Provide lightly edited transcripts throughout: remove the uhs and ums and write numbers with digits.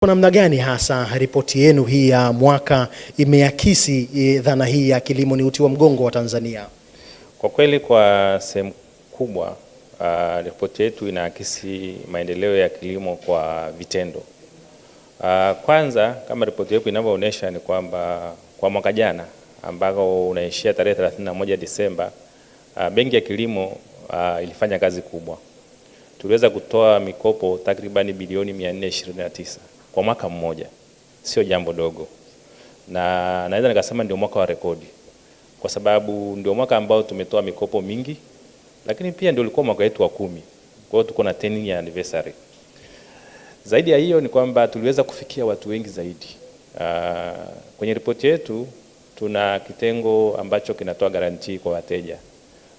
Kwa namna gani hasa ripoti yenu hii ya mwaka imeakisi dhana hii ya kilimo ni uti wa mgongo wa Tanzania? Kwa kweli kwa sehemu kubwa ripoti yetu inaakisi maendeleo ya kilimo kwa vitendo. Kwanza kama ripoti yetu inavyoonyesha ni kwamba kwa mwaka jana ambao unaishia tarehe 31 Disemba, Benki ya Kilimo ilifanya kazi kubwa. Tuliweza kutoa mikopo takribani bilioni 429 kwa mwaka mmoja. Sio jambo dogo. Na naweza nikasema ndio mwaka wa rekodi. Kwa sababu ndio mwaka ambao tumetoa mikopo mingi, lakini pia ndio ulikuwa mwaka wetu wa 10. Kwa hiyo tuko na 10 year anniversary. Zaidi ya hiyo ni kwamba tuliweza kufikia watu wengi zaidi. Kwenye ripoti yetu tuna kitengo ambacho kinatoa garantii kwa wateja.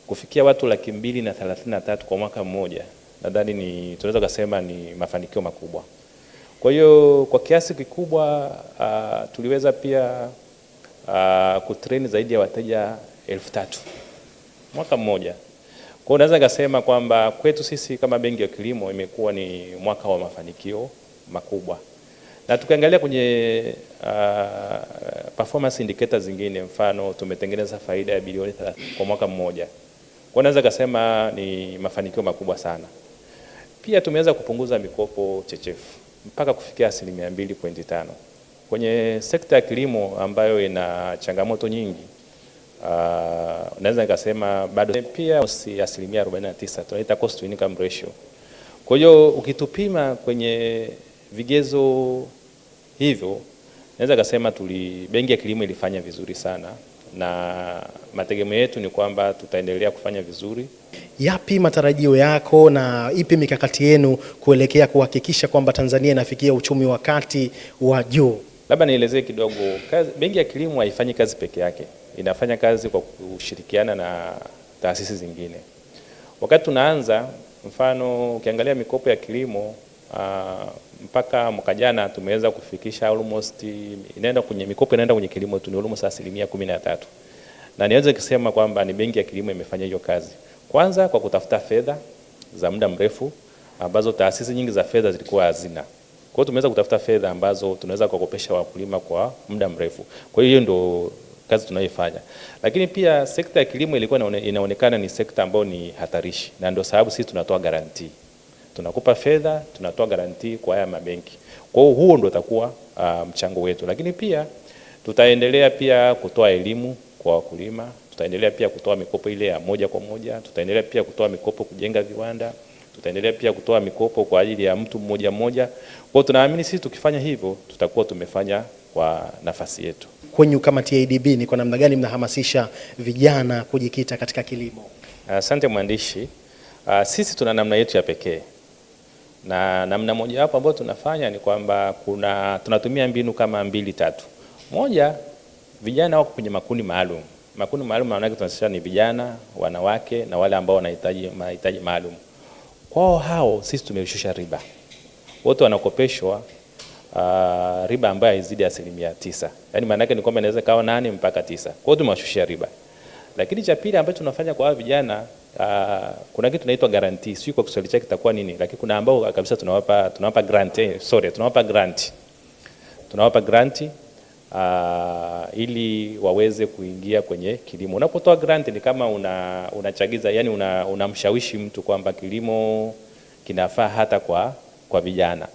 Kufikia watu 233,000 kwa mwaka mmoja, nadhani tunaweza kusema ni mafanikio makubwa. Kwa hiyo kwa kiasi kikubwa tuliweza pia kutrain zaidi ya wateja 3,000 mwaka mmoja. Kwa hiyo naweza kusema kwamba kwetu sisi kama Benki ya Kilimo imekuwa ni mwaka wa mafanikio makubwa. Na tukiangalia kwenye performance indicators zingine, mfano tumetengeneza faida ya bilioni 30 kwa mwaka mmoja. Kwa naweza kusema ni mafanikio makubwa sana. Pia tumeweza kupunguza mikopo chechefu mpaka kufikia 2.5%. Kwenye sekta ya kilimo ambayo ina changamoto nyingi, naweza nikasema bado pia 49%, tunaita cost to income ratio. Kwa hiyo ukitupima kwenye vigezo hivyo, naweza kusema Benki ya Kilimo ilifanya vizuri sana, na mategemeo yetu ni kwamba tutaendelea kufanya vizuri. Yapi matarajio yako na ipi mikakati yenu kuelekea kuhakikisha kwamba Tanzania inafikia uchumi wa kati wa juu? Labda nielezee kidogo. Benki ya Kilimo haifanyi kazi peke yake. Inafanya kazi kwa kushirikiana na taasisi zingine. Wakati tunaanza, mfano ukiangalia mikopo ya kilimo mpaka mwaka jana tumeweza kufikisha almost mikopo inaenda kwenye kilimo tu ni almost 13%. Na niweze kusema kwamba ni Benki ya Kilimo imefanya hiyo kazi. Kwanza kwa kutafuta fedha za muda mrefu ambazo taasisi nyingi za fedha zilikuwa hazina. Kwa hiyo tumeweza kutafuta fedha ambazo tunaweza kukopesha wakulima kwa muda mrefu. Kwa hiyo ndio kazi tunayoifanya. Lakini pia sekta ya kilimo ilikuwa inaonekana ni sekta ambayo ni hatarishi, na ndio sababu sisi tunatoa guarantee. Tunakupa fedha, tunatoa guarantee kwa haya mabenki. Kwa hiyo huo ndio utakuwa mchango wetu. Lakini pia tutaendelea pia kutoa elimu kwa wakulima, tutaendelea pia kutoa mikopo ile ya moja kwa moja, tutaendelea pia kutoa mikopo kujenga viwanda, tutaendelea pia kutoa mikopo kwa ajili ya mtu mmoja mmoja. Kwa hiyo tunaamini sisi tukifanya hivyo tutakuwa tumefanya kwa nafasi yetu. Kwenye kamati ya ADB ni kwa namna gani mnahamasisha vijana kujikita katika kilimo? Asante mwandishi. Sisi tuna namna yetu ya pekee. Na namna moja hapo ambayo tunafanya ni kwamba tunatumia mbinu kama 2-3. Moja, vijana wako kwenye makundi maalum. Makundi maalum maana yake tunasema ni vijana, wanawake na wale ambao wanahitaji mahitaji maalum. Kwao hao sisi tumeshusha riba. Wote wanakopeshwa riba ambayo haizidi 9%. Yaani maana yake ni kwamba inaweza kawa 8 mpaka 9. Kwa hiyo tumewashushia riba. Lakini cha pili ambacho tunafanya kwa vijana, kuna kitu tunaitwa guarantee. Sio kwa Kiswahili chake kitakuwa nini, lakini kuna ambao kabisa tunawapa grant, tunawapa grant. Tunawapa grant ili waweze kuingia kwenye kilimo. Unapotoa grant ni kama unachagiza, yani unamshawishi mtu kwamba kilimo kinafaa hata kwa vijana.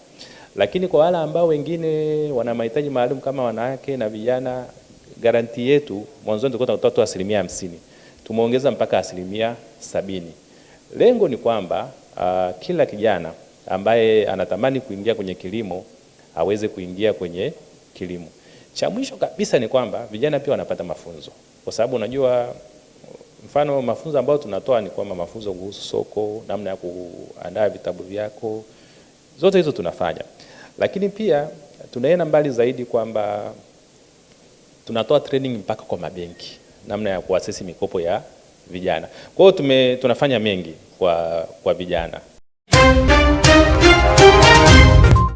Lakini kwa wale ambao wengine wana mahitaji maalum kama wanawake na vijana, garanti yetu mwanzo tulikuwa tunatoa 50%. Tumeongeza mpaka 70%. Lengo ni kwamba kila kijana ambaye anatamani kuingia kwenye kilimo aweze kuingia kwenye kilimo. Cha mwisho kabisa ni kwamba vijana pia wanapata mafunzo. Kwa sababu unajua mfano mafunzo ambayo tunatoa ni kwamba mafunzo kuhusu soko, namna ya kuandaa vitabu vyako. Zote hizo tunafanya. Lakini pia tunaenda mbali zaidi kwamba tunatoa training mpaka kwa mabenki, namna ya kuasisi mikopo ya vijana. Kwa hiyo tunafanya mengi kwa vijana.